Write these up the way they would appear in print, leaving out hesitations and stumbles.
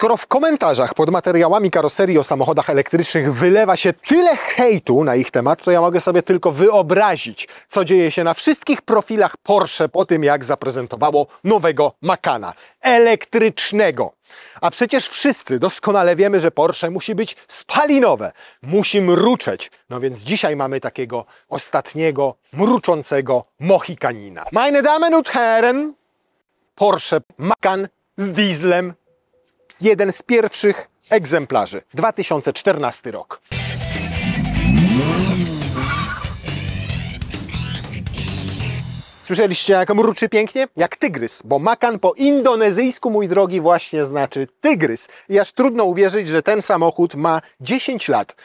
Skoro w komentarzach pod materiałami karoserii o samochodach elektrycznych wylewa się tyle hejtu na ich temat, to ja mogę sobie tylko wyobrazić, co dzieje się na wszystkich profilach Porsche po tym, jak zaprezentowało nowego Macana elektrycznego. A przecież wszyscy doskonale wiemy, że Porsche musi być spalinowe, musi mruczeć. No więc dzisiaj mamy takiego ostatniego, mruczącego Mohikanina. Meine Damen und Herren, Porsche Macan z dieslem. Jeden z pierwszych egzemplarzy. 2014 rok. Słyszeliście, jak mruczy pięknie? Jak tygrys, bo Macan po indonezyjsku, mój drogi, właśnie znaczy tygrys. I aż trudno uwierzyć, że ten samochód ma 10 lat.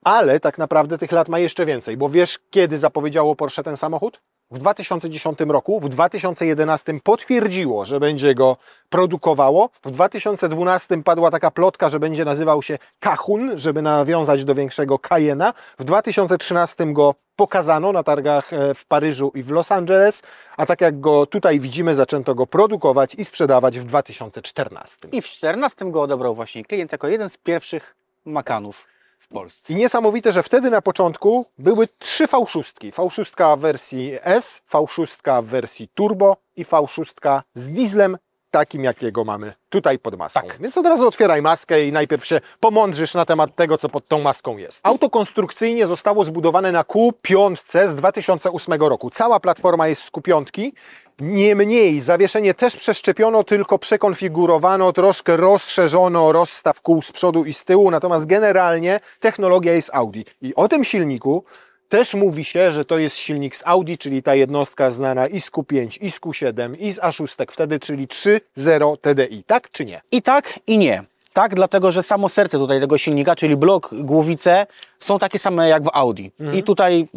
Ale tak naprawdę tych lat ma jeszcze więcej, bo wiesz, kiedy zapowiedziało Porsche ten samochód? W 2010 roku, w 2011 potwierdziło, że będzie go produkowało. W 2012 padła taka plotka, że będzie nazywał się Kahun, żeby nawiązać do większego Cayena. W 2013 go pokazano na targach w Paryżu i w Los Angeles, a tak jak go tutaj widzimy, zaczęto go produkować i sprzedawać w 2014. I w 2014 go odebrał właśnie klient jako jeden z pierwszych Macanów w Polsce. I niesamowite, że wtedy na początku były 3 V6. V6 w wersji S, V6 w wersji turbo i V6 z dieslem, takim jakiego mamy tutaj pod maską. Tak. Więc od razu otwieraj maskę i najpierw się pomądrzysz na temat tego, co pod tą maską jest. Auto konstrukcyjnie zostało zbudowane na Q5 z 2008 roku. Cała platforma jest z Q5. Niemniej zawieszenie też przeszczepiono, tylko przekonfigurowano, troszkę rozszerzono rozstaw kół z przodu i z tyłu, natomiast generalnie technologia jest Audi. I o tym silniku też mówi się, że to jest silnik z Audi, czyli ta jednostka znana i z Q5, i z Q7, i z A6 wtedy, czyli 3.0 TDI. Tak czy nie? I tak, i nie. Tak, dlatego że samo serce tutaj tego silnika, czyli blok, głowice, są takie same jak w Audi. I tutaj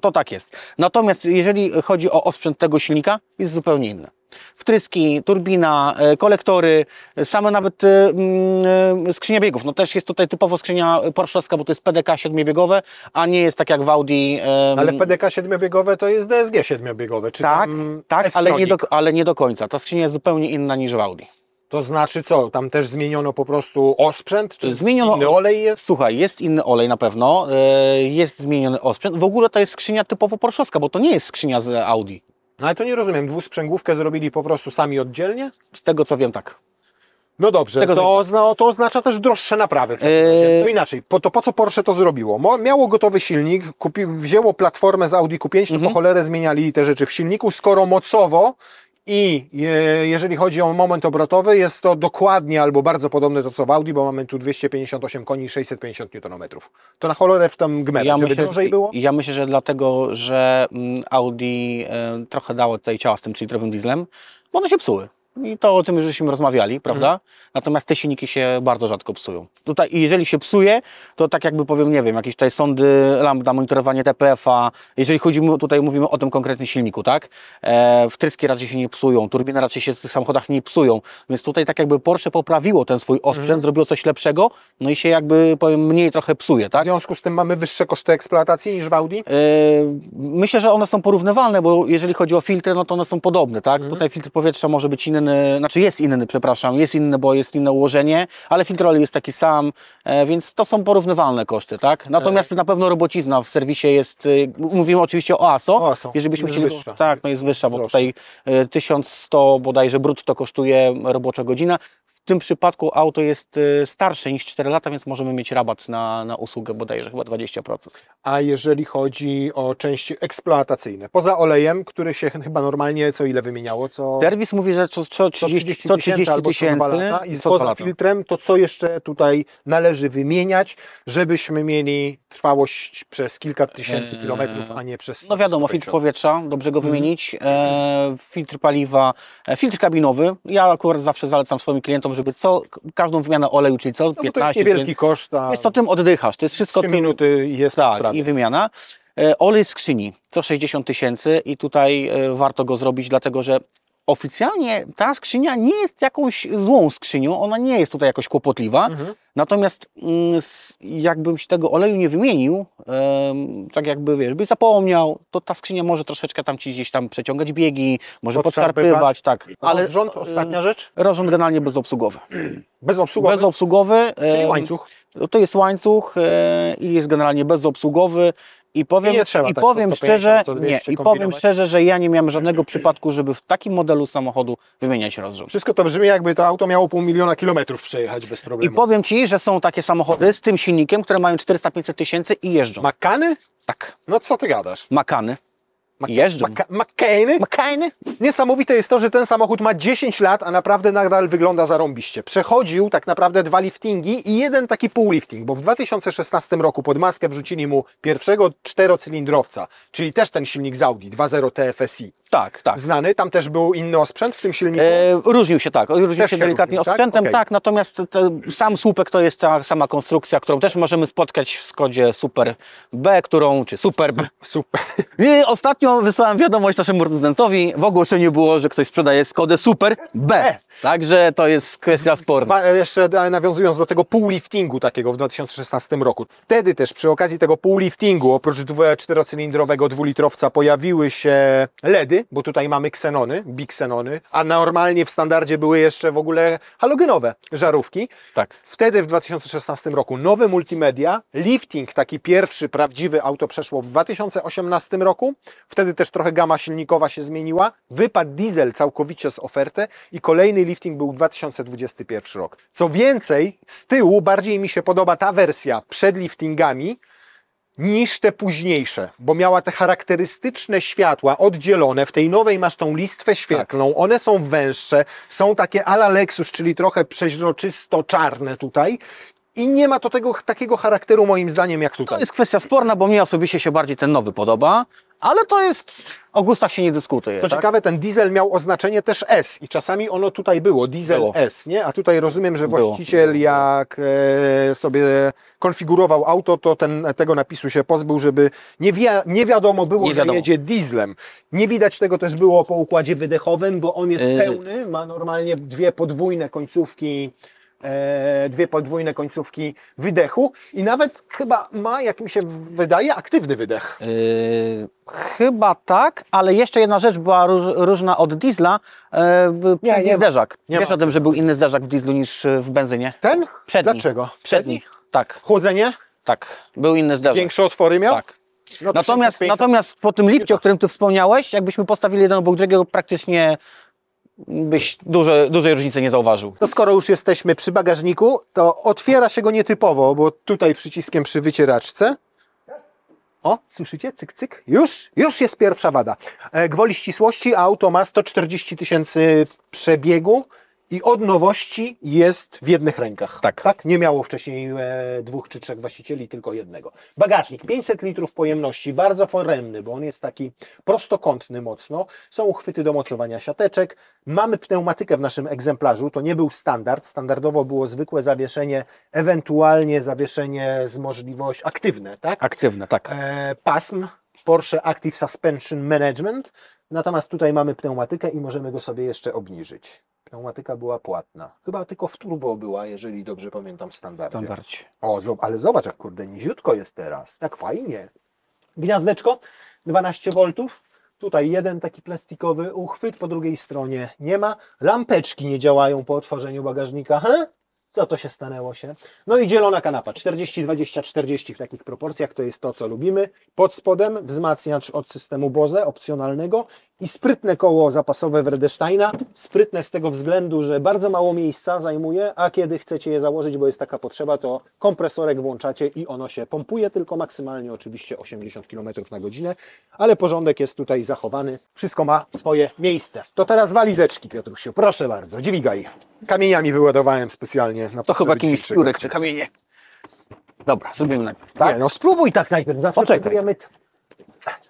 to tak jest. Natomiast jeżeli chodzi o osprzęt tego silnika, jest zupełnie inny. Wtryski, turbina, kolektory, same nawet skrzynia biegów. No też jest tutaj typowo skrzynia porszowska, bo to jest PDK 7-biegowe, a nie jest tak jak w Audi. Ale PDK 7-biegowe to jest DSG 7-biegowe, czy tak, tak, ale nie do końca. Ta skrzynia jest zupełnie inna niż w Audi. To znaczy co? Tam też zmieniono po prostu osprzęt? Czy zmieniono inny olej jest? Słuchaj, jest inny olej na pewno, jest zmieniony osprzęt. W ogóle to jest skrzynia typowo porszowska, bo to nie jest skrzynia z Audi. No ale to nie rozumiem, dwusprzęgłówkę zrobili po prostu sami oddzielnie? Z tego co wiem, tak. No dobrze, to oznacza też droższe naprawy w takim razie. To inaczej, po co Porsche to zrobiło? Miało gotowy silnik, wzięło platformę z Audi Q5, to po cholerę zmieniali te rzeczy w silniku, skoro mocowo i jeżeli chodzi o moment obrotowy, jest to dokładnie albo bardzo podobne do co w Audi, bo mamy tu 258 koni i 650 Nm. To na cholerę w tym gmerę, żeby drożej było? Ja myślę, że dlatego, że Audi trochę dało tutaj ciała z tym litrowym dieslem, bo one się psuły. I to o tym już żeśmy rozmawiali, prawda? Natomiast te silniki się bardzo rzadko psują. Tutaj, jeżeli się psuje, to tak jakby powiem, nie wiem, jakieś tutaj sondy, lambda, monitorowanie TPF-a. Jeżeli tutaj mówimy o tym konkretnym silniku, tak? Wtryski raczej się nie psują, turbiny raczej się w tych samochodach nie psują. Więc tutaj tak jakby Porsche poprawiło ten swój osprzęt, zrobiło coś lepszego, no i się jakby, powiem, mniej trochę psuje, tak? W związku z tym mamy wyższe koszty eksploatacji niż w Audi? Myślę, że one są porównywalne, bo jeżeli chodzi o filtry, no to one są podobne, tak? Tutaj filtr powietrza może być inny, jest inny, bo jest inne ułożenie, ale filtr oleju jest taki sam, więc to są porównywalne koszty, tak? Natomiast na pewno robocizna w serwisie jest, mówimy oczywiście o ASO, jeżeli byśmy chcieli, wyższa. tak, no jest wyższa, bo tutaj 1100 bodajże brutto kosztuje robocza godzina. W tym przypadku auto jest starsze niż 4 lata, więc możemy mieć rabat na usługę bodajże chyba 20%. A jeżeli chodzi o części eksploatacyjne, poza olejem, który się chyba normalnie co ile wymieniało? Serwis mówi, że co 30 tysięcy i poza filtrem, to co jeszcze tutaj należy wymieniać, żebyśmy mieli trwałość przez kilka tysięcy kilometrów, a nie przez... No wiadomo, filtr powietrza, dobrze go wymienić, filtr paliwa, filtr kabinowy. Ja akurat zawsze zalecam swoim klientom, żeby każdą wymianę oleju, czyli co 15... to jest niewielki koszt, a... Wiesz co, tym oddychasz, to jest wszystko... 3 minuty i jest tak, i wymiana. Olej z skrzyni, co 60 tysięcy i tutaj warto go zrobić, dlatego że oficjalnie ta skrzynia nie jest jakąś złą skrzynią, ona nie jest tutaj jakoś kłopotliwa, natomiast jakbym tego oleju nie wymienił, tak jakby, wiesz, byś zapomniał, to ta skrzynia może troszeczkę tam ci gdzieś tam przeciągać biegi, może podszarpywać, tak. Ale rozrząd, ostatnia rzecz? Rozrząd generalnie bezobsługowy. Bezobsługowy? Bezobsługowy. Czyli łańcuch? To jest łańcuch i jest generalnie bezobsługowy. I powiem, I nie trzeba i tak powiem po 150, szczerze, co nie, 200 i powiem kombinować. szczerze, że ja nie miałem żadnego przypadku, żeby w takim modelu samochodu wymieniać rozrząd. Wszystko to brzmi, jakby to auto miało 500 000 kilometrów przejechać bez I problemu. powiem Ci, że są takie samochody z tym silnikiem, które mają 400-500 tysięcy i jeżdżą. Makany? Tak, No co ty gadasz? Makany. Jeżdżą. Makany? Makany? Niesamowite jest to, że ten samochód ma 10 lat, a naprawdę nadal wygląda zarąbiście. Przechodził tak naprawdę 2 liftingi i jeden taki półlifting, bo w 2016 roku pod maskę wrzucili mu pierwszego 4-cylindrowca, czyli też ten silnik z Audi 2.0 TFSI. Tak, tak. Znany, tam też był inny osprzęt w tym silniku. Różnił się, tak. Różnił Też się się delikatnie różnił, tak? osprzętem, Okej. tak. Natomiast sam słupek to jest ta sama konstrukcja, którą też możemy spotkać w Skodzie Super B, czy Super B. Super. I ostatnio wysłałem wiadomość naszemu producentowi. W ogłoszeniu było, że ktoś sprzedaje Skodę Super B. Także to jest kwestia sporna. Jeszcze nawiązując do tego półliftingu takiego w 2016 roku. Wtedy też przy okazji tego półliftingu oprócz 4-cylindrowego dwulitrowca pojawiły się LEDy, bo tutaj mamy ksenony, biksenony, a normalnie w standardzie były jeszcze w ogóle halogenowe żarówki. Tak. Wtedy w 2016 roku nowe multimedia, lifting, taki pierwszy prawdziwy auto przeszło w 2018 roku. Wtedy też trochę gama silnikowa się zmieniła. Wypadł diesel całkowicie z oferty i kolejny lifting był 2021 rok. Co więcej, z tyłu bardziej mi się podoba ta wersja przed liftingami niż te późniejsze, bo miała te charakterystyczne światła oddzielone. W tej nowej masz tą listwę świetlną, one są węższe, są takie a la Lexus, czyli trochę przeźroczysto czarne tutaj. I nie ma to takiego charakteru moim zdaniem jak tutaj. To jest kwestia sporna, bo mnie osobiście się bardziej ten nowy podoba, ale to jest, o gustach się nie dyskutuje. Co tak? ciekawe, ten diesel miał oznaczenie też S i czasami ono tutaj było, diesel Było. S, nie? A tutaj rozumiem, że Było. właściciel jak sobie konfigurował auto, to tego napisu się pozbył, żeby nie wiadomo było, Nie że wiadomo. jedzie dieslem. Nie widać tego też było po układzie wydechowym, bo on jest pełny, ma normalnie dwie podwójne końcówki wydechu i nawet chyba ma, jak mi się wydaje, aktywny wydech. Chyba tak, ale jeszcze jedna rzecz była różna od diesla. Przedni nie ma. zderzak. Nie Wiesz ma. o tym, że był inny zderzak w dieslu niż w benzynie? Ten? Przedni. Dlaczego? Przedni. Tak, Chłodzenie? tak. Był inny zderzak. Większe otwory miał? Tak. No to Natomiast, 650. natomiast po tym lifcie, o którym Ty wspomniałeś, jakbyśmy postawili jeden obok drugiego, praktycznie byś dużej różnicy nie zauważył. To skoro już jesteśmy przy bagażniku, to otwiera się go nietypowo, bo tutaj przyciskiem przy wycieraczce. O, słyszycie? Cyk, cyk. Już jest pierwsza wada. Gwoli ścisłości, auto ma 140 000 przebiegu i od nowości jest w jednych rękach. Tak. Nie miało wcześniej 2 czy 3 właścicieli, tylko jednego. Bagażnik 500 litrów pojemności, bardzo foremny, bo on jest taki prostokątny mocno. Są uchwyty do mocowania siateczek. Mamy pneumatykę w naszym egzemplarzu, to nie był standard. Standardowo było zwykłe zawieszenie, ewentualnie zawieszenie z możliwością aktywne, tak? Aktywne, tak. Pasm, Porsche Active Suspension Management. Natomiast tutaj mamy pneumatykę i możemy go sobie jeszcze obniżyć. Pneumatyka była płatna. Chyba tylko w turbo była, jeżeli dobrze pamiętam, w standardzie. Standardzie. O, ale zobacz, jak kurde niziutko jest teraz. Jak fajnie. Gniazdeczko 12 V. Tutaj jeden taki plastikowy uchwyt, po drugiej stronie nie ma. Lampeczki nie działają po otworzeniu bagażnika. Co to się stanęło się? No i dzielona kanapa, 40, 20, 40 w takich proporcjach, to jest to, co lubimy. Pod spodem wzmacniacz od systemu Bose, opcjonalnego i sprytne koło zapasowe Werdesteina. Sprytne z tego względu, że bardzo mało miejsca zajmuje, a kiedy chcecie je założyć, bo jest taka potrzeba, to kompresorek włączacie i ono się pompuje, tylko maksymalnie oczywiście 80 km na godzinę, ale porządek jest tutaj zachowany. Wszystko ma swoje miejsce. To teraz walizeczki, Piotrusiu, proszę bardzo, dźwigaj. Kamieniami wyładowałem specjalnie na To chyba potrzeby jakimiś dzisiejszego. piórek czy kamienie. Dobra, zrobimy najpierw, tak? Nie, no spróbuj tak najpierw, zawsze Poczekaj. próbujemy...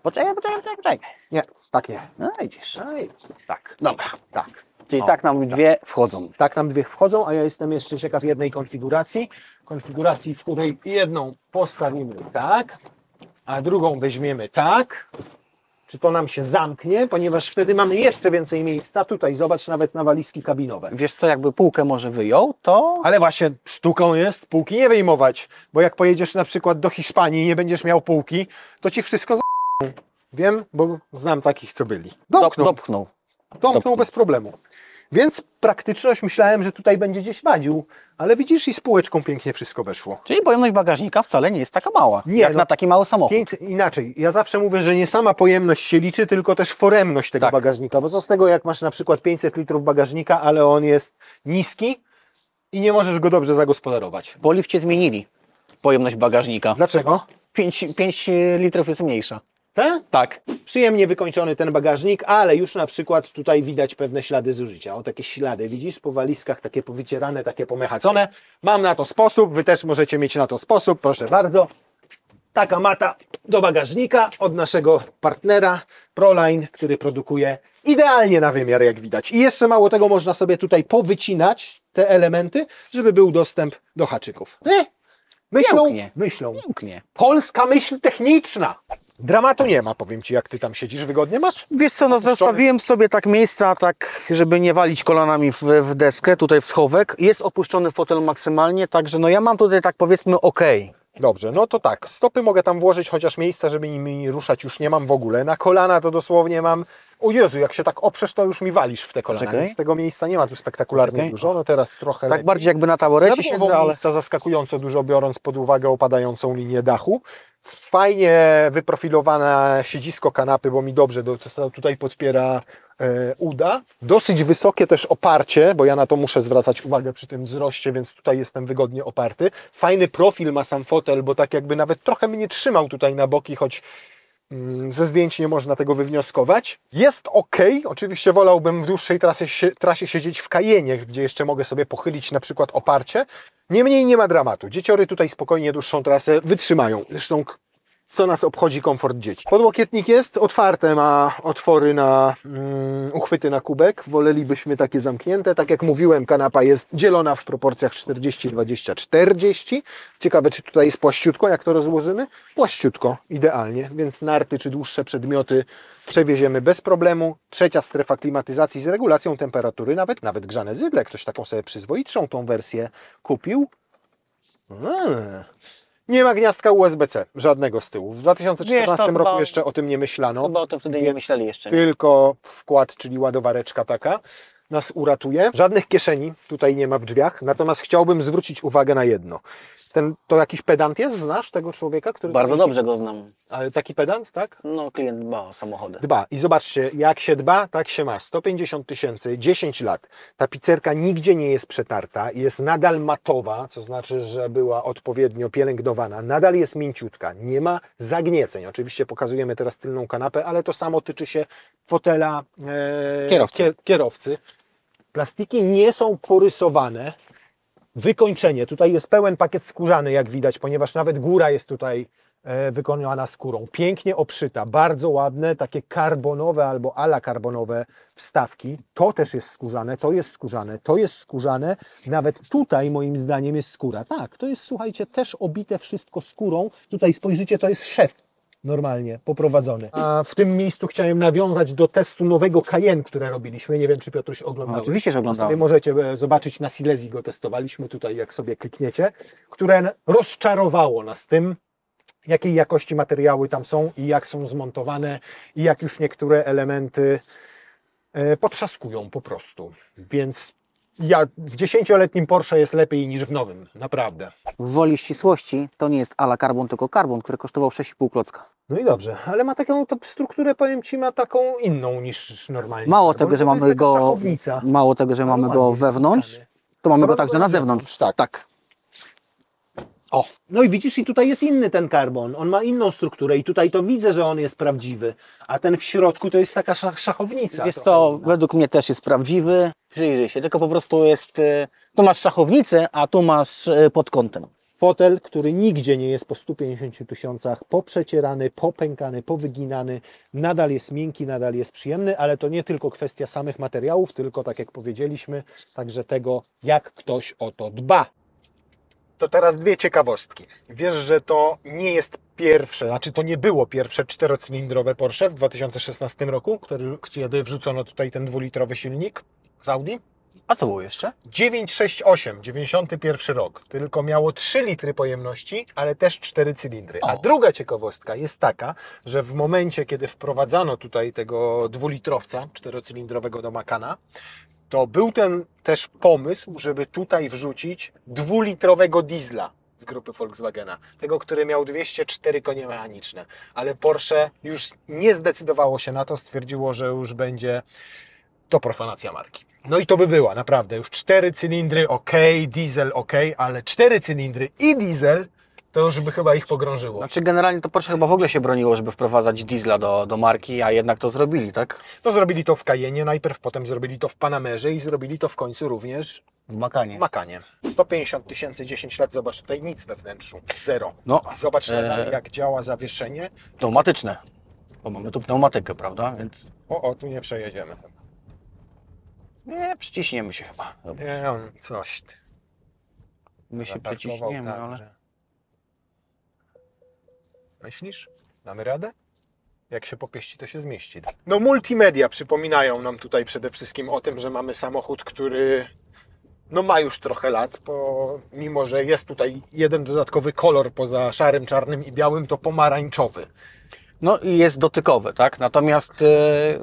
Poczekaj. Nie, tak nie. No widzisz. No i Tak, dobra. tak. Czyli tak nam dwie wchodzą. Tak nam dwie wchodzą, a ja jestem jeszcze ciekaw jednej konfiguracji. Konfiguracji, w której jedną postawimy tak, a drugą weźmiemy tak. czy to nam się zamknie, ponieważ wtedy mamy jeszcze więcej miejsca. Tutaj zobacz nawet na walizki kabinowe. Wiesz co, jakby półkę może wyjął, to... Ale właśnie sztuką jest półki nie wyjmować, bo jak pojedziesz na przykład do Hiszpanii i nie będziesz miał półki, to ci wszystko Wiem, bo znam takich, co byli. Dopchnął. Domknął bez problemu. Więc praktyczność myślałem, że tutaj będzie gdzieś wadził, ale widzisz, i z półeczką pięknie wszystko weszło. Czyli pojemność bagażnika wcale nie jest taka mała, jak na taki mały samochód. Inaczej, ja zawsze mówię, że nie sama pojemność się liczy, tylko też foremność tego Tak. bagażnika, bo co z tego, jak masz na przykład 500 litrów bagażnika, ale on jest niski i nie możesz go dobrze zagospodarować. Po lifcie zmienili pojemność bagażnika. Dlaczego? 5 litrów jest mniejsza. Tak. Przyjemnie wykończony ten bagażnik, ale już na przykład tutaj widać pewne ślady zużycia. O, takie ślady, widzisz, po walizkach, takie powycierane, takie pomechacone. Mam na to sposób, wy też możecie mieć na to sposób, proszę bardzo. Taka mata do bagażnika od naszego partnera Proline, który produkuje idealnie na wymiar, jak widać. I jeszcze mało tego, można sobie tutaj te elementy, żeby był dostęp do haczyków. Myślą. Pięknie. Polska myśl techniczna. Dramatu nie ma, powiem Ci, jak Ty tam siedzisz. Wygodnie masz? Wiesz co, no zostawiłem sobie tak miejsca, tak żeby nie walić kolanami w deskę, tutaj w schowek. Jest opuszczony fotel maksymalnie, także no ja mam tutaj tak powiedzmy okej. Dobrze, no to tak. Stopy mogę tam włożyć, chociaż miejsca, żeby nimi ruszać już nie mam w ogóle. Na kolana to dosłownie mam... O Jezu, jak się tak oprzesz, to już mi walisz w te kolana. Czekaj. Więc tego miejsca nie ma tu spektakularnie dużo. No teraz trochę Tak lepiej. bardziej jakby na taborecie Siedzę, siedzę, ale... miejsca zaskakująco dużo, biorąc pod uwagę opadającą linię dachu. Fajnie wyprofilowane siedzisko kanapy, bo mi dobrze tutaj podpiera uda. Dosyć wysokie też oparcie, bo ja na to muszę zwracać uwagę przy tym wzroście, więc tutaj jestem wygodnie oparty. Fajny profil ma sam fotel, bo tak jakby nawet trochę mnie trzymał tutaj na boki, choć ze zdjęć nie można tego wywnioskować. Jest ok, oczywiście wolałbym w dłuższej trasie siedzieć w Cayenne, gdzie jeszcze mogę sobie pochylić na przykład oparcie. Niemniej nie ma dramatu. Dzieciory tutaj spokojnie dłuższą trasę wytrzymają. Zresztą co nas obchodzi komfort dzieci. Podłokietnik jest otwarte, ma otwory na uchwyty na kubek. Wolelibyśmy takie zamknięte. Tak jak mówiłem, kanapa jest dzielona w proporcjach 40, 20, 40. Ciekawe, czy tutaj jest płaściutko, jak to rozłożymy? Płaściutko, idealnie, więc narty czy dłuższe przedmioty przewieziemy bez problemu. Trzecia strefa klimatyzacji z regulacją temperatury, nawet grzane zydle. Ktoś taką sobie przyzwoitszą tą wersję kupił. Nie ma gniazdka USB-C, żadnego z tyłu. W 2014 roku jeszcze o tym nie myślano. Chyba o tym wtedy nie myśleli jeszcze. Nie? Tylko wkład, czyli ładowareczka taka nas uratuje. Żadnych kieszeni tutaj nie ma w drzwiach, natomiast chciałbym zwrócić uwagę na jedno. To jakiś pedant jest? Znasz tego człowieka? Który Bardzo dobrze go znam. Ale taki pedant, tak? No, klient dba o samochody. Dba. I zobaczcie, jak się dba, tak się ma. 150 000, 10 lat. Tapicerka nigdzie nie jest przetarta, jest nadal matowa, co znaczy, że była odpowiednio pielęgnowana. Nadal jest mięciutka, nie ma zagnieceń. Oczywiście pokazujemy teraz tylną kanapę, ale to samo tyczy się fotela kierowcy. Plastiki nie są porysowane. Wykończenie. Tutaj jest pełen pakiet skórzany, jak widać, ponieważ nawet góra jest tutaj wykonana skórą. Pięknie obszyta, bardzo ładne, takie karbonowe albo ala karbonowe wstawki. To też jest skórzane, to jest skórzane, to jest skórzane. Nawet tutaj moim zdaniem jest skóra. Tak, to jest, słuchajcie, też obite wszystko skórą. Tutaj spojrzycie, to jest szef. Normalnie poprowadzony. A w tym miejscu chciałem nawiązać do testu nowego Cayenne, które robiliśmy. Nie wiem, czy Piotruś oglądał. Oczywiście, że oglądałem. Sobie możecie zobaczyć, na Silesii go testowaliśmy tutaj, jak sobie klikniecie, które rozczarowało nas tym, jakiej jakości materiały tam są i jak są zmontowane i jak już niektóre elementy potrzaskują po prostu. Więc w 10-letnim Porsche jest lepiej niż w nowym, naprawdę. W woli ścisłości to nie jest ala carbon, tylko carbon, który kosztował 6,5 klocka. No i dobrze, ale ma taką strukturę, powiem Ci, ma taką inną niż normalnie. Mało tego, że mamy go, mamy go ładnie wewnątrz, wykonany. to mamy No go także na zewnątrz. Tak. O, no i widzisz, i tutaj jest inny ten karbon, on ma inną strukturę i tutaj to widzę, że on jest prawdziwy, a ten w środku to jest taka szachownica. Wiesz co, według mnie też jest prawdziwy. Przyjrzyj się, tylko po prostu jest, tu masz szachownicę, a tu masz pod kątem. Fotel, który nigdzie nie jest po 150 000, poprzecierany, popękany, powyginany, nadal jest miękki, nadal jest przyjemny, ale to nie tylko kwestia samych materiałów, tylko tak jak powiedzieliśmy, także tego, jak ktoś o to dba. To teraz dwie ciekawostki. Wiesz, że to nie jest pierwsze, znaczy to nie było pierwsze czterocylindrowe Porsche w 2016 roku, kiedy wrzucono tutaj ten dwulitrowy silnik z Audi. A co było jeszcze? 968, 91 rok, tylko miało 3 litry pojemności, ale też 4 cylindry. A O. druga ciekawostka jest taka, że w momencie, kiedy wprowadzano tutaj tego dwulitrowca czterocylindrowego do Macana, to był ten też pomysł, żeby tutaj wrzucić dwulitrowego diesla z grupy Volkswagena. Tego, który miał 204 konie mechaniczne. Ale Porsche już nie zdecydowało się na to, stwierdziło, że już będzie to profanacja marki. No i to by była, naprawdę. Już 4 cylindry ok, diesel ok, ale 4 cylindry i diesel to już by chyba ich pogrążyło. Znaczy generalnie to Porsche chyba w ogóle się broniło, żeby wprowadzać diesla do marki, a jednak to zrobili, tak? No zrobili to w Cayenne najpierw, potem zrobili to w Panamerze i zrobili to w końcu również W Macanie. w Macanie. 150 tysięcy, 10 lat, zobacz tutaj nic we wnętrzu, zero. No, I zobacz nadal, jak działa zawieszenie. Pneumatyczne. Bo mamy tu pneumatykę, prawda? Więc O, tu nie przejedziemy. nie, przyciśniemy się chyba. Dobra. Nie, on coś. My się Zaparkował przyciśniemy, tak, ale... że- Myślisz? Damy radę? Jak się popieści, to się zmieści. No multimedia przypominają nam tutaj przede wszystkim o tym, że mamy samochód, który no ma już trochę lat, mimo że jest tutaj jeden dodatkowy kolor poza szarym, czarnym i białym, to pomarańczowy. No i jest dotykowy, tak? Natomiast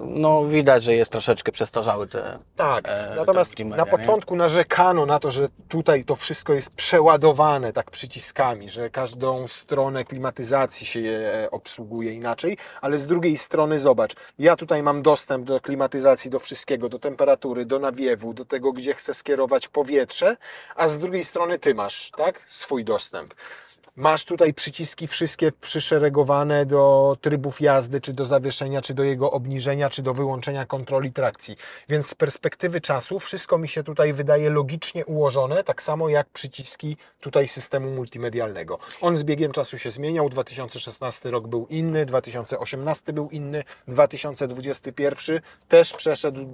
no widać, że jest troszeczkę przestarzały te... Tak, te natomiast multimedia, na początku narzekano na to, że tutaj to wszystko jest przeładowane tak przyciskami, że każdą stronę klimatyzacji się je obsługuje inaczej, ale z drugiej strony zobacz, ja tutaj mam dostęp do klimatyzacji, do wszystkiego, do temperatury, do nawiewu, do tego, gdzie chcę skierować powietrze, a z drugiej strony ty masz, tak, swój dostęp. Masz tutaj przyciski wszystkie przyszeregowane do trybów jazdy, czy do zawieszenia, czy do jego obniżenia, czy do wyłączenia kontroli trakcji. Więc z perspektywy czasu wszystko mi się tutaj wydaje logicznie ułożone, tak samo jak przyciski tutaj systemu multimedialnego. On z biegiem czasu się zmieniał, 2016 rok był inny, 2018 był inny, 2021 też przeszedł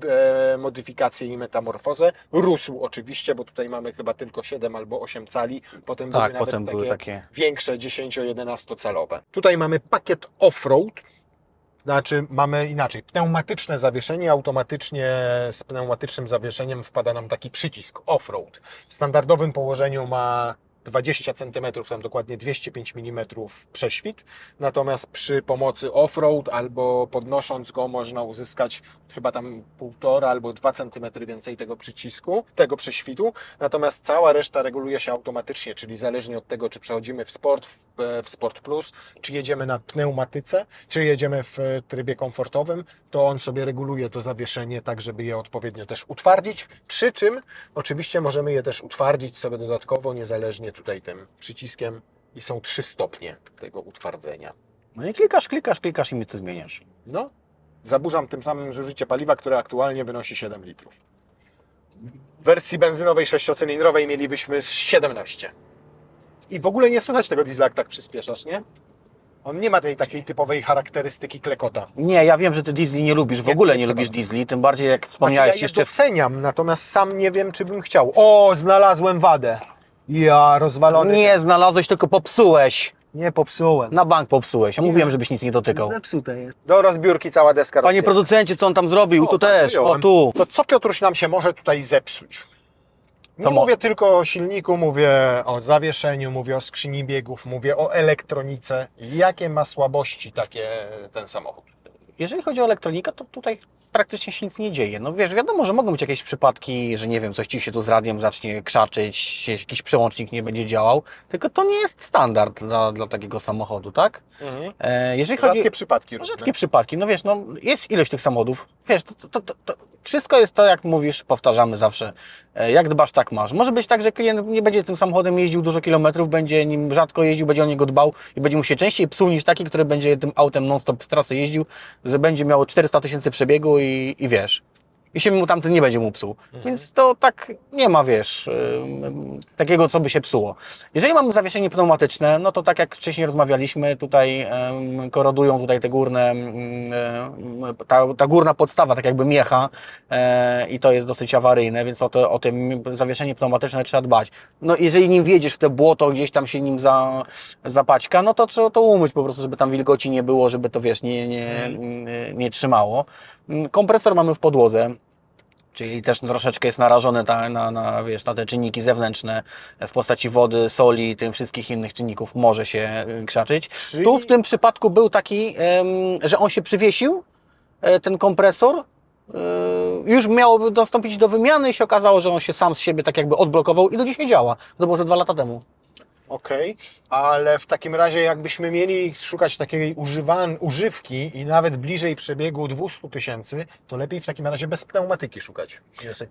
modyfikację i metamorfozę. Rósł oczywiście, bo tutaj mamy chyba tylko 7 albo 8 cali, potem Tak, były nawet potem były takie... większe 10-11 calowe. Tutaj mamy pakiet off-road, znaczy mamy inaczej, pneumatyczne zawieszenie, automatycznie z pneumatycznym zawieszeniem wpada nam taki przycisk off-road. W standardowym położeniu ma 20 cm, tam dokładnie 205 mm prześwit, natomiast przy pomocy off-road albo podnosząc go można uzyskać chyba tam 1,5 albo 2 cm więcej tego przycisku, tego prześwitu, natomiast cała reszta reguluje się automatycznie, czyli zależnie od tego, czy przechodzimy w Sport, w Sport Plus, czy jedziemy na pneumatyce, czy jedziemy w trybie komfortowym, to on sobie reguluje to zawieszenie tak, żeby je odpowiednio też utwardzić, przy czym oczywiście możemy je też utwardzić sobie dodatkowo, niezależnie tutaj tym przyciskiem i są 3 stopnie tego utwardzenia. No i klikasz i mi to zmieniasz. No, zaburzam tym samym zużycie paliwa, które aktualnie wynosi 7 litrów. W wersji benzynowej 6-cylindrowej mielibyśmy z 17. I w ogóle nie słychać tego diesla, jak tak przyspieszasz, nie? On nie ma tej takiej typowej charakterystyki klekota. Nie, ja wiem, że ty diesli nie lubisz, w ogóle nie trzeba. lubisz diesli, tym bardziej jak Znaczy, wspomniałeś ja je jeszcze... doceniam, natomiast sam nie wiem, czy bym chciał. O, znalazłem wadę. Ja, rozwalony. Nie znalazłeś, tylko popsułeś. Nie popsułem. Na bank popsułeś. Ja mówiłem, żebyś nic nie dotykał. Zepsute jest. Do rozbiórki cała deska. Panie rozbiera. producencie, co on tam zrobił? Tu tak, też, wyjąłem. o tu. To co, Piotruś, nam się może tutaj zepsuć? Nie Co mówię tylko o silniku, mówię o zawieszeniu, mówię o skrzyni biegów, mówię o elektronice. Jakie ma słabości takie ten samochód? Jeżeli chodzi o elektronikę, to tutaj praktycznie się nic nie dzieje. No wiesz, wiadomo, że mogą być jakieś przypadki, że nie wiem, coś ci się tu z radiem zacznie krzaczyć, jakiś przełącznik nie będzie działał, tylko to nie jest standard dla takiego samochodu, tak? Jeżeli chodzi Rzadkie przypadki różne. rzadkie przypadki, no wiesz, no jest ilość tych samochodów, wiesz, to wszystko jest to, jak mówisz, powtarzamy zawsze, jak dbasz, tak masz. Może być tak, że klient nie będzie tym samochodem jeździł dużo kilometrów, będzie nim rzadko jeździł, będzie o niego dbał i będzie mu się częściej psuł niż taki, który będzie tym autem non-stop w trasę jeździł, że będzie miało 400 000 przebiegu i wiesz. i się mu tamten nie będzie mu psuł. Więc to tak nie ma, wiesz, takiego, co by się psuło. Jeżeli mamy zawieszenie pneumatyczne, no to tak jak wcześniej rozmawialiśmy, tutaj korodują tutaj te górne, ta górna podstawa, tak jakby miecha i to jest dosyć awaryjne, więc o tym zawieszenie pneumatyczne trzeba dbać. No jeżeli nim wjedziesz w te błoto, gdzieś tam się nim zapaćka, no to trzeba to umyć po prostu, żeby tam wilgoci nie było, żeby to, wiesz, nie trzymało. Kompresor mamy w podłodze, czyli też troszeczkę jest narażony wiesz, na te czynniki zewnętrzne w postaci wody, soli, tym wszystkich innych czynników może się krzaczyć. Tu w tym przypadku był taki, że on się przywiesił, ten kompresor, już miałoby dostąpić do wymiany i się okazało, że on się sam z siebie tak jakby odblokował i do dzisiaj działa. To było ze 2 lata temu. Okej, ale w takim razie jakbyśmy mieli szukać takiej używki i nawet bliżej przebiegu 200 000, to lepiej w takim razie bez pneumatyki szukać.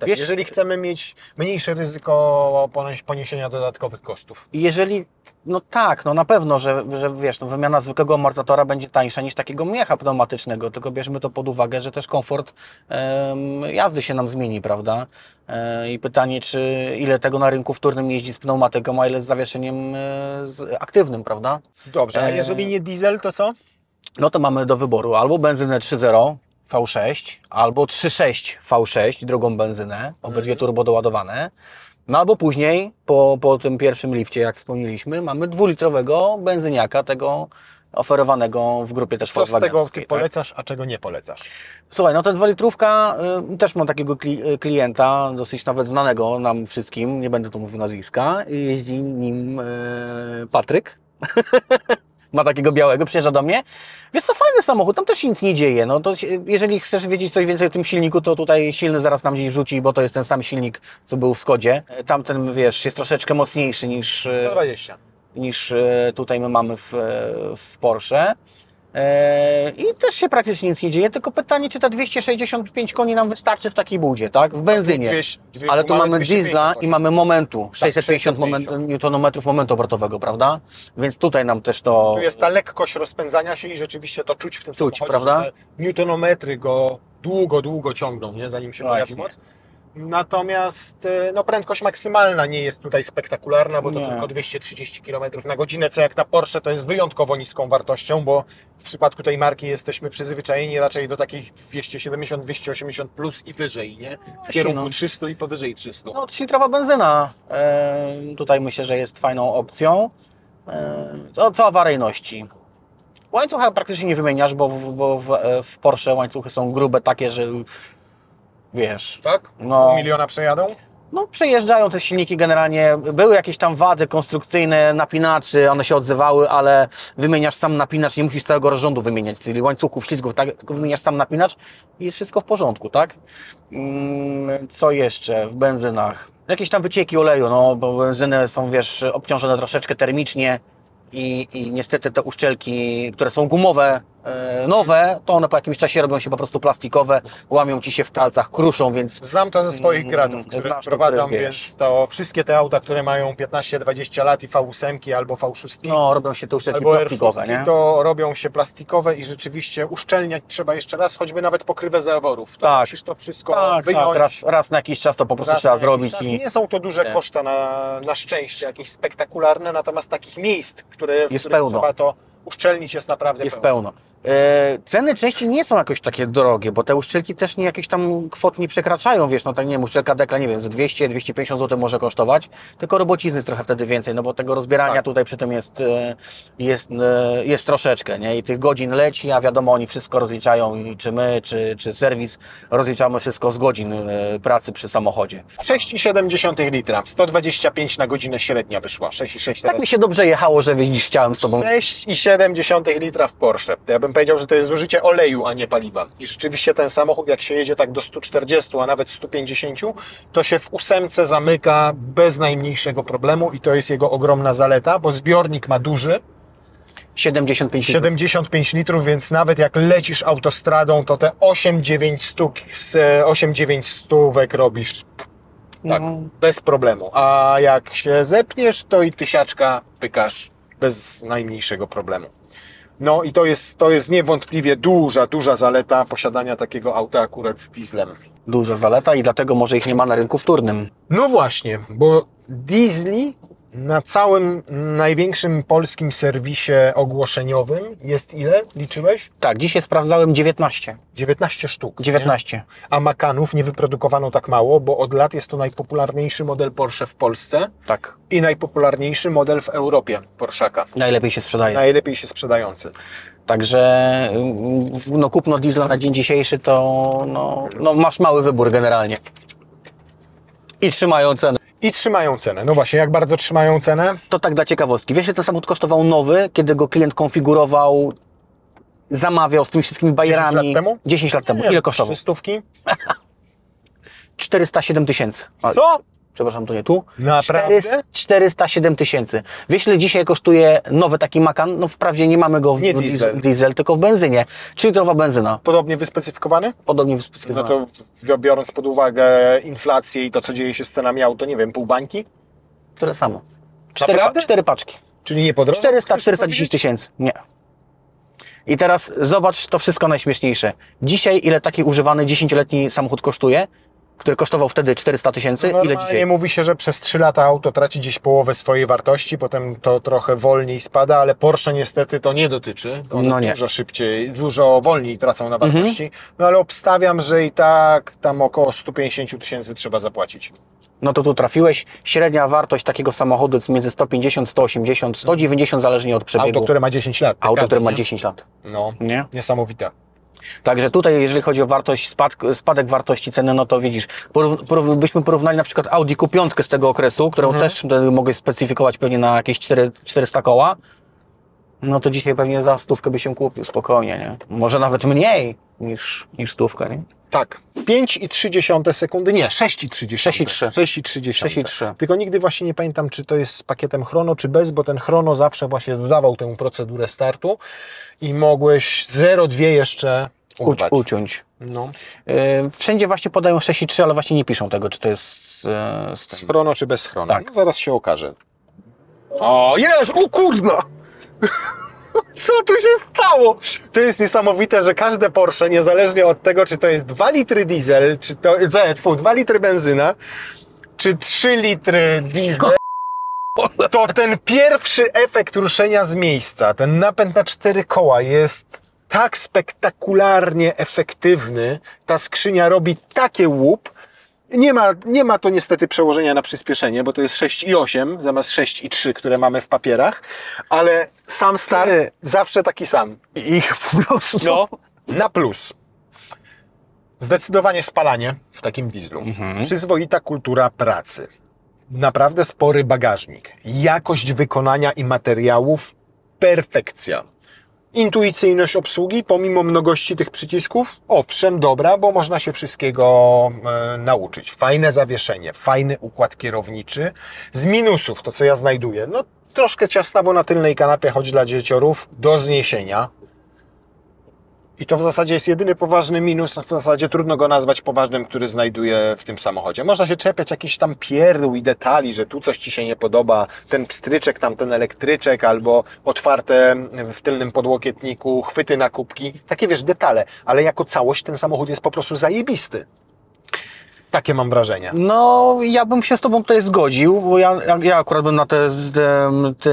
Wiesz, jeżeli chcemy mieć mniejsze ryzyko poniesienia dodatkowych kosztów. Jeżeli, no tak, no na pewno, że wiesz, no wymiana zwykłego amortyzatora będzie tańsza niż takiego miecha pneumatycznego, tylko bierzmy to pod uwagę, że też komfort jazdy się nam zmieni, prawda? I pytanie, ile tego na rynku wtórnym jeździ z pneumatyką, a ile z zawieszeniem aktywnym, prawda? Dobrze, a jeżeli nie diesel, to co? No to mamy do wyboru albo benzynę 3.0 V6, albo 3.6 V6, drugą benzynę, obydwie turbo doładowane. No albo później, po tym pierwszym lifcie, jak wspomnieliśmy, mamy 2-litrowego benzyniaka, tego oferowanego w grupie też Co z tego ty Volkswagenowskiej, tak? polecasz, a czego nie polecasz? Słuchaj, no ta 2-litrówka, też mam takiego klienta, dosyć nawet znanego nam wszystkim, nie będę tu mówił nazwiska, jeździ nim Patryk. Ma takiego białego, przyjeżdża do mnie. Wiesz co, fajny samochód, tam też się nic nie dzieje. No to jeżeli chcesz wiedzieć coś więcej o tym silniku, to tutaj silny zaraz nam gdzieś wrzuci, bo to jest ten sam silnik, co był w Skodzie. Tamten, wiesz, jest troszeczkę mocniejszy niż 120. Tutaj my mamy w Porsche. I też się praktycznie nic nie dzieje, tylko pytanie, czy te 265 koni nam wystarczy w takiej budzie, tak? W benzynie. Ale tu mamy diesla i mamy momentu, 650 Nm momentu obrotowego, prawda? Więc tutaj nam też to... Tu jest ta lekkość rozpędzania się i rzeczywiście to czuć w tym Czuć, samochodzie, prawda? że te newtonometry go długo ciągną, nie? Zanim się pojawi moc. Natomiast no, prędkość maksymalna nie jest tutaj spektakularna, bo to tylko 230 km na godzinę, co jak na Porsche to jest wyjątkowo niską wartością, bo w przypadku tej marki jesteśmy przyzwyczajeni raczej do takich 270, 280 plus i wyżej, nie? W kierunku 300 i powyżej 300. No, 3-litrowa benzyna. Tutaj myślę, że jest fajną opcją. Co awaryjności? Łańcucha praktycznie nie wymieniasz, bo w Porsche łańcuchy są grube takie, że wiesz... Tak? No. Pół miliona przejadą? No, przejeżdżają te silniki generalnie. Były jakieś tam wady konstrukcyjne, napinaczy, one się odzywały, ale wymieniasz sam napinacz, nie musisz całego rozrządu wymieniać, czyli łańcuchów, ślizgów, tak? Tylko wymieniasz sam napinacz i jest wszystko w porządku, tak? Co jeszcze w benzynach? Jakieś tam wycieki oleju, no, bo benzyny są, wiesz, obciążone troszeczkę termicznie i niestety te uszczelki, które są gumowe, nowe, to one po jakimś czasie robią się po prostu plastikowe, łamią ci się w palcach, kruszą, więc... Znam to ze swoich gradów, które znasz to, sprowadzam, które więc to wszystkie te auta, które mają 15-20 lat i V8 albo V6, No, robią się te uszczelki albo plastikowe, R6, nie? to robią się plastikowe i rzeczywiście uszczelniać trzeba jeszcze raz, choćby nawet pokrywę zaworów. To Tak. musisz to wszystko Tak, wyjąć. Raz na jakiś czas to po prostu Raz trzeba na jakiś zrobić czas. i Nie są to duże koszta na szczęście, jakieś spektakularne, natomiast takich miejsc, w których pełno. trzeba to uszczelnić jest naprawdę jest pełno. Ceny części nie są jakoś takie drogie, bo te uszczelki też nie jakieś tam kwot nie przekraczają, wiesz, no tak nie wiem, uszczelka dekla, nie wiem, za 200-250 zł może kosztować, tylko robocizny trochę wtedy więcej, no bo tego rozbierania Tak. tutaj przy tym jest troszeczkę, nie? I tych godzin leci, a wiadomo, oni wszystko rozliczają i czy my, czy serwis rozliczamy wszystko z godzin pracy przy samochodzie. 6,7 litra, 125 na godzinę średnia wyszła, 6,6 teraz. Tak mi się dobrze jechało, że widzisz, chciałem z Tobą... 6,7 litra w Porsche. To ja bym powiedział, że to jest zużycie oleju, a nie paliwa. I rzeczywiście ten samochód, jak się jedzie tak do 140, a nawet 150, to się w 8 zamyka bez najmniejszego problemu i to jest jego ogromna zaleta, bo zbiornik ma duży, 75 litrów. 75 litrów, więc nawet jak lecisz autostradą, to te 8-9 stówek robisz tak, bez problemu. A jak się zepniesz, to i tysiaczka pykasz bez najmniejszego problemu. No i to jest niewątpliwie duża zaleta posiadania takiego auta akurat z dieslem. Duża zaleta i dlatego może ich nie ma na rynku wtórnym. No właśnie, bo diesli na całym największym polskim serwisie ogłoszeniowym jest ile? Liczyłeś? Tak, dzisiaj sprawdzałem 19. 19 sztuk. 19. Nie? A Macanów nie wyprodukowano tak mało, bo od lat jest to najpopularniejszy model Porsche w Polsce Tak. i najpopularniejszy model w Europie Porszaka. Najlepiej się sprzedaje. Najlepiej się sprzedający. Także no, kupno diesla na dzień dzisiejszy to no, masz mały wybór generalnie. I trzymają cenę. I trzymają cenę. No właśnie, jak bardzo trzymają cenę? To tak dla ciekawostki. Wiesz, ile ten samochód kosztował nowy, kiedy go klient konfigurował, zamawiał z tymi wszystkimi bajerami? 10 lat temu? 10 lat temu. Ile kosztował? 300? 407 tysięcy. Co? Przepraszam, to nie tu. Naprawdę? 407 tysięcy. Wiesz, ile dzisiaj kosztuje nowy taki Macan? No wprawdzie nie mamy go w Nie diesel. diesel, tylko w benzynie. 3-litrowa benzyna. Podobnie wyspecyfikowany? Podobnie No wyspecyfikowana. to biorąc pod uwagę inflację i to, co dzieje się z cenami auto, nie wiem, pół bańki? Tyle samo. Naprawdę? 4 paczki. Czyli nie podrożał? 410 tysięcy. Nie. I teraz zobacz to wszystko najśmieszniejsze. Dzisiaj ile taki używany 10-letni samochód kosztuje, który kosztował wtedy 400 tysięcy, ile dzisiaj? Nie mówi się, że przez 3 lata auto traci gdzieś połowę swojej wartości, potem to trochę wolniej spada, ale Porsche niestety to nie dotyczy. One No nie. dużo szybciej, dużo wolniej tracą na wartości. No ale obstawiam, że i tak tam około 150 tysięcy trzeba zapłacić. No to tu trafiłeś. Średnia wartość takiego samochodu jest między 150, 180, 190 zależnie od przebiegu. Auto, które ma 10 lat. Auto, tak które gadam, ma nie? 10 lat. No, Nie? niesamowite. Także tutaj, jeżeli chodzi o wartość, spadek wartości ceny, no to widzisz, byśmy porównali na przykład Audi Q5 z tego okresu, którą też mogę specyfikować pewnie na jakieś 400 koła, no to dzisiaj pewnie za 100 by się kupił spokojnie, nie? Może nawet mniej niż 100, nie? Tak, 5,3 sekundy, nie, 6,3. 6,3. 6,3. 6,3. Tylko nigdy właśnie nie pamiętam, czy to jest z pakietem chrono, czy bez, bo ten chrono zawsze właśnie dodawał tę procedurę startu i mogłeś 0,2 jeszcze urwać. Uciąć. No. Wszędzie właśnie podają 6,3, ale właśnie nie piszą tego, czy to jest Z chrono, czy bez chrono. Tak. No, zaraz się okaże. O, jest! O kurna! Co tu się stało? To jest niesamowite, że każde Porsche, niezależnie od tego, czy to jest 2 litry diesel, czy to, 2 litry benzyna, czy 3 litry diesel, to ten pierwszy efekt ruszenia z miejsca, ten napęd na 4 koła jest tak spektakularnie efektywny, ta skrzynia robi takie łup. Nie ma to niestety przełożenia na przyspieszenie, bo to jest 6,8 zamiast 6,3, które mamy w papierach, ale sam start zawsze taki sam. ich po prostu. No, na plus. Zdecydowanie spalanie w takim dieslu. Przyzwoita kultura pracy. Naprawdę spory bagażnik. Jakość wykonania i materiałów. Perfekcja. Intuicyjność obsługi, pomimo mnogości tych przycisków, owszem, dobra, bo można się wszystkiego nauczyć. Fajne zawieszenie, fajny układ kierowniczy. Z minusów, to co ja znajduję, no troszkę ciastawo na tylnej kanapie, choć dla dzieciorów, do zniesienia. I to w zasadzie jest jedyny poważny minus, w zasadzie trudno go nazwać poważnym, który znajduję w tym samochodzie. Można się czepiać jakichś tam pierdół i detali, że tu coś Ci się nie podoba, ten pstryczek, tamten elektryczek, albo otwarte w tylnym podłokietniku chwyty na kubki. Takie wiesz, detale, ale jako całość ten samochód jest po prostu zajebisty. Takie mam wrażenie. No, ja bym się z Tobą tutaj zgodził, bo ja akurat bym na te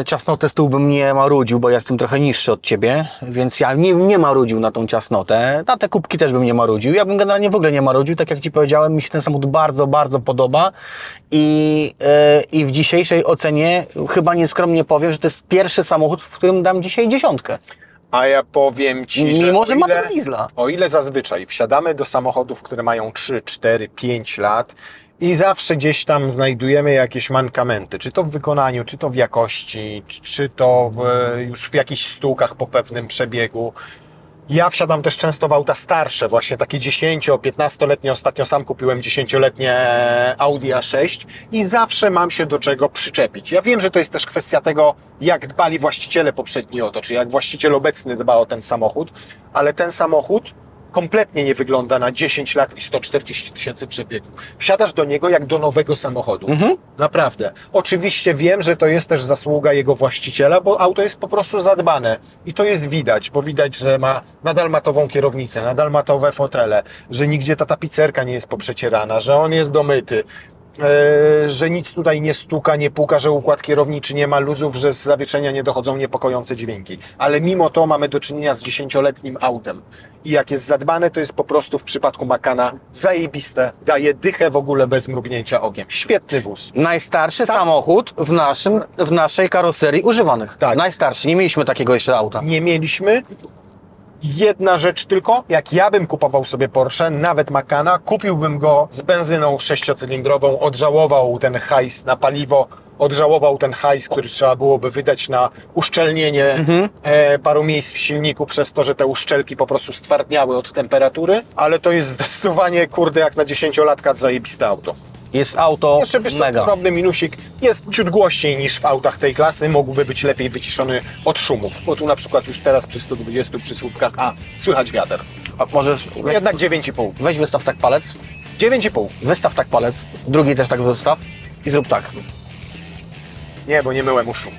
ciasnoty z tyłu bym nie marudził, bo ja jestem trochę niższy od Ciebie, więc ja nie marudził na tą ciasnotę. Na te kubki też bym nie marudził. Ja bym generalnie w ogóle nie marudził. Tak jak Ci powiedziałem, mi się ten samochód bardzo, bardzo podoba i w dzisiejszej ocenie chyba nieskromnie powiem, że to jest pierwszy samochód, w którym dam dzisiaj 10. A ja powiem Ci, że Mimo, że ma ten diesla. o ile zazwyczaj wsiadamy do samochodów, które mają 3, 4, 5 lat i zawsze gdzieś tam znajdujemy jakieś mankamenty, czy to w wykonaniu, czy to w jakości, czy to już w jakichś stółkach po pewnym przebiegu. Ja wsiadam też często w auta starsze, właśnie takie 10-15-letnie. Ostatnio sam kupiłem 10-letnie Audi A6 i zawsze mam się do czego przyczepić. Ja wiem, że to jest też kwestia tego, jak dbali właściciele poprzedni o to, czy jak właściciel obecny dba o ten samochód, ale ten samochód kompletnie nie wygląda na 10 lat i 140 tysięcy przebiegów. Wsiadasz do niego jak do nowego samochodu. Naprawdę. Oczywiście wiem, że to jest też zasługa jego właściciela, bo auto jest po prostu zadbane. I to jest widać, bo widać, że ma nadal matową kierownicę, nadal matowe fotele, że nigdzie ta tapicerka nie jest poprzecierana, że on jest domyty. Że nic tutaj nie stuka, nie puka, że układ kierowniczy nie ma luzów, że z zawieszenia nie dochodzą niepokojące dźwięki. Ale mimo to mamy do czynienia z 10-letnim autem. I jak jest zadbane, to jest po prostu w przypadku Macana zajebiste. Daje dychę w ogóle bez mrugnięcia okiem. Świetny wóz. Najstarszy samochód w naszej karoserii używanych. Tak. Najstarszy. Nie mieliśmy takiego jeszcze auta. Nie mieliśmy. Jedna rzecz tylko, jak ja bym kupował sobie Porsche, nawet Macana, kupiłbym go z benzyną 6-cylindrową, odżałował ten hajs na paliwo, odżałował ten hajs, który trzeba byłoby wydać na uszczelnienie paru miejsc w silniku, przez to, że te uszczelki po prostu stwardniały od temperatury, ale to jest zdecydowanie, kurde, jak na 10-latka zajebiste auto. Jest auto Jeszcze wiesz, to mega. drobny minusik, jest ciut głośniej niż w autach tej klasy, mógłby być lepiej wyciszony od szumów, bo tu na przykład już teraz przy 120 przy słupkach słychać wiatr. A możesz... Jednak 9,5. Weź wystaw tak palec. 9,5. Wystaw tak palec. Drugi też tak wystaw. I zrób tak. Nie, bo nie myłem uszu.